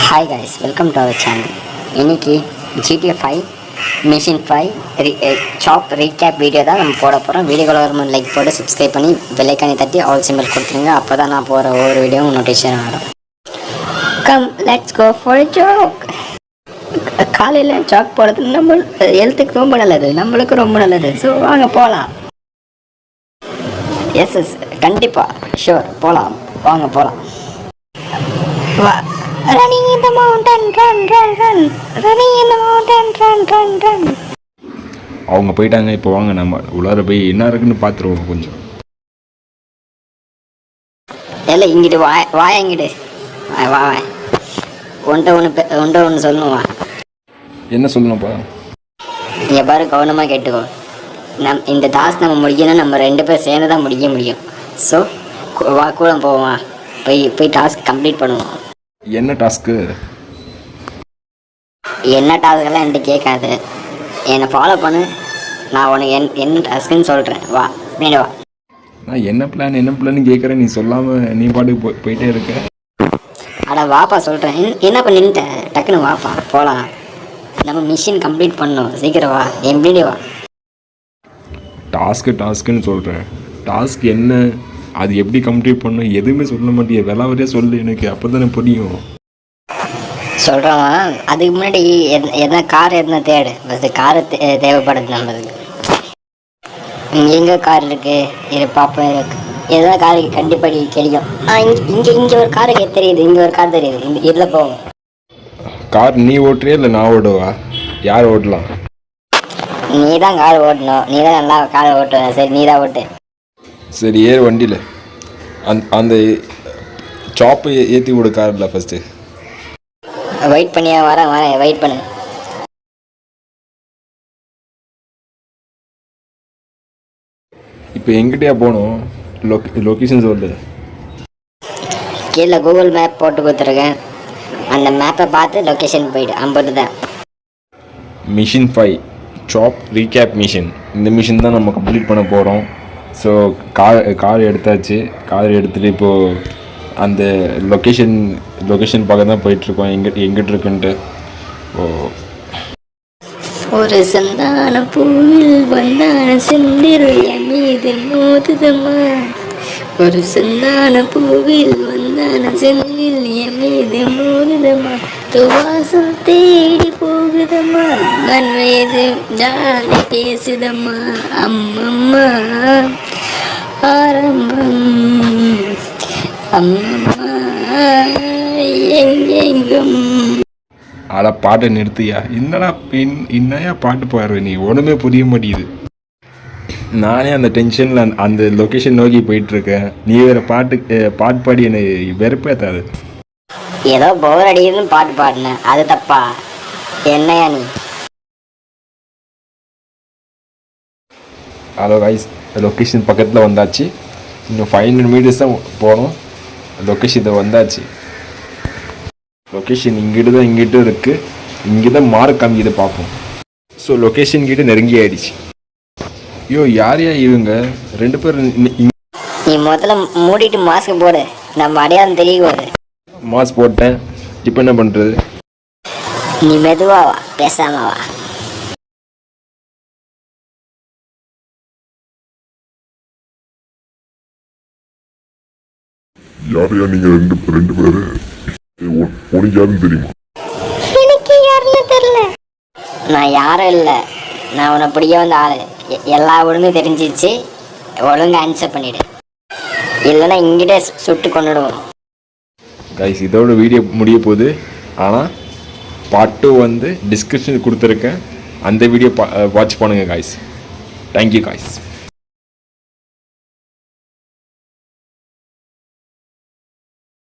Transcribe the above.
Hi guys, welcome to our channel. இன்றைக்கி GTA 5 mission 5 chop recap video தான் நம்ம போட போகிறோம். வீடியோவில் வரும்போது லைக் போட்டு சப்ஸ்கிரைப் பண்ணி பெல்லைக்கானி தட்டி ஆல் சிம்பிள் கொடுத்துருங்க. அப்போ தான் நான் போகிற ஒவ்வொரு வீடியோவும் நோட்டிஃபிகேஷன் வரும். Come let's go for a joke. காலையில் சாக் போடுறது நம்ம ஹெல்த்துக்கு ரொம்ப நல்லது, நம்மளுக்கு ரொம்ப நல்லது. ஸோ வாங்க போகலாம். எஸ் கண்டிப்பாக ஷூர் போகலாம், வாங்க போகலாம். Running in the mountain, run. Running in the mountain, run. அவங்க போயிட்டாங்க. இப்போ வாங்க நம்ம உள்ளார போய் என்ன இருக்குன்னு பார்த்துருவோம் கொஞ்சம். இல்லை இங்கிட்டு வா இங்கிட்டு வா ஒன்று சொல்லணுமா? என்ன சொல்லணும்ப்பா? இங்கே பாரு, கவனமாக கேட்டுக்கோ. இந்த டாஸ்க் நம்ம முடிக்கணும், நம்ம 2 பேர் சேர்ந்து தான் முடிக்க முடியும். ஸோ வா கூட போவோம், போய் டாஸ்க் கம்ப்ளீட் பண்ணுவோம். என்ன டாஸ்க்கு? என்ன டாஸ்க்கெல்லாம் என்கிட்ட கேட்காது, என்னை ஃபாலோ பண்ணு. நான் உனக்கு என்ன டாஸ்க்குன்னு சொல்கிறேன். வா நீ வா. நான் என்ன பிளான் கேட்குறேன், நீ சொல்லாமல் நீ பாட்டுக்கு போயிட்டே இருக்க. அட வாப்பா சொல்கிறேன். என்ன பண்ணிட்டேன், டக்குன்னு வாப்பா போகலாம். நம்ம மிஷின் கம்ப்ளீட் பண்ணணும், சீக்கிரம் வா. எப்படி வா. டாஸ்க்குன்னு சொல்கிறேன். டாஸ்க் என்ன, அது எப்படி கம்ப்ளீட் பண்ணணும், எதுவுமே சொல்ல மாட்டியே. விளாவரியாக சொல்லு எனக்கு, அப்போ தானே புரியும். சொல்கிறோம். அதுக்கு முன்னாடி எதனா கார் எதனா தேடு. ஃபஸ்ட்டு காரை தேவைப்படுது நம்மளுக்கு. எங்கே கார் இருக்குது இது பாப்பா இருக்கு. எதனா காரு கண்டிப்பாக கிடைக்கும். இங்கே ஒரு காரு தெரியுது, இங்கே ஒரு கார் தெரியுது. இதில் போகும். கார் நீ ஓட்டுறியா இல்லை நான் ஓடுவா? யார் ஓட்டலாம்? நீ தான் கார் ஓட்டணும், நீ தான் நல்லா காரை ஓட்டுவ. சரி நீ தான் ஓட்டு. சரி ஏறு வண்டியில். அந்த சாப்பை ஏற்றி விடு காரில் ஃபஸ்ட்டு. வெயிட் பண்ணியா? வரேன் வெயிட் பண்ணு. இப்போ எங்கிட்டயா போகணும்? லொக்கேஷன் சொல்லு. கீழே கூகுள் மேப் போட்டு கொடுத்துருக்கேன். அந்த மேப்பை பார்த்து லொக்கேஷன் போயிடு. 50 தான். Machine 5 chop recap machine. இந்த மிஷின் தான் நம்ம கம்ப்ளீட் பண்ண போகிறோம். ஸோ கார் எடுத்தாச்சு. கார் எடுத்துகிட்டு இப்போது அந்த லொக்கேஷன் பார்க்க தான் போயிட்டுருக்கோம், எங்கிட்டு இருக்குன்ட்டு. ஒரு சந்தான பூவில் வந்தான செந்திருய மீது மோதுதம்மா. ஒரு சந்தான பூவில் வந்தான செந்திருய மீது மோதுதம்மா. துவாசம் தேடி போகுதம்மா, மன்வேது ஜாலி பேசுதம்மா. அம்மம்மா ஆரம்பம், அம்மம்மா எங்கெங்கும். அட பாட்டை நிறுத்தியா? என்னையா பாட்டு பாடுற நீ? ஒன்றுமே புரிய மாட்டேங்குது. நானே அந்த டென்ஷனில் அந்த லொக்கேஷன் நோக்கி போயிட்டுருக்கேன். நீ வேறு பாட்டு பாடி என்னை வெறுப்பேத்தாது. ஏதோ போர் அடிக்குதுன்னு பாட்டு பாடினேன், அது தப்பா? என்னையா நீ? ஹலோ கைஸ், லொக்கேஷன் பக்கத்தில் வந்தாச்சு. இன்னும் 500 மீட்டர்ஸ் தான் போகணும். லொக்கேஷன் வந்தாச்சு. லொக்கேஷன் இங்கிட்டு இருக்குது. இங்கே தான் மார்க் காமிக்குது, பார்ப்போம். ஸோ லொக்கேஷன் கிட்ட நெருங்கி ஆயிடுச்சு. ஐயோ யாரையா இவங்க 2 பேர்? நீ முதல்ல மூடிட்டு மாஸ்க் போடு, நம்ம அடையாளம் தெரியக்கூடாது. மாஸ்க் போட்டேன், இப்போ என்ன பண்ணுறது? நீ மெதுவா வா, பேசாம வா. யாரையா நீங்க ரெண்டு பேரு? உனக்கு யாருன்னு தெரியுமா? எனக்கு யாருன்னு தெரியல. நான் யாரும் இல்லை, நான் உன்னை பிடிக்க வந்த ஆளு. எல்லா ஒழுங்கும் தெரிஞ்சிச்சு. ஒழுங்கு ஆன்சர் பண்ணிடு, இல்லைன்னா இங்கிட்டே சுட்டு கொண்டுடுவோம். கைஸ் இதோட வீடியோ முடிய போகுது. ஆனால் பார்ட் 2 டிஸ்கிரிப்ஷன் கொடுத்துருக்கேன். அந்த வீடியோ வாட்ச் பண்ணுங்கள் கைஸ். Thank you guys.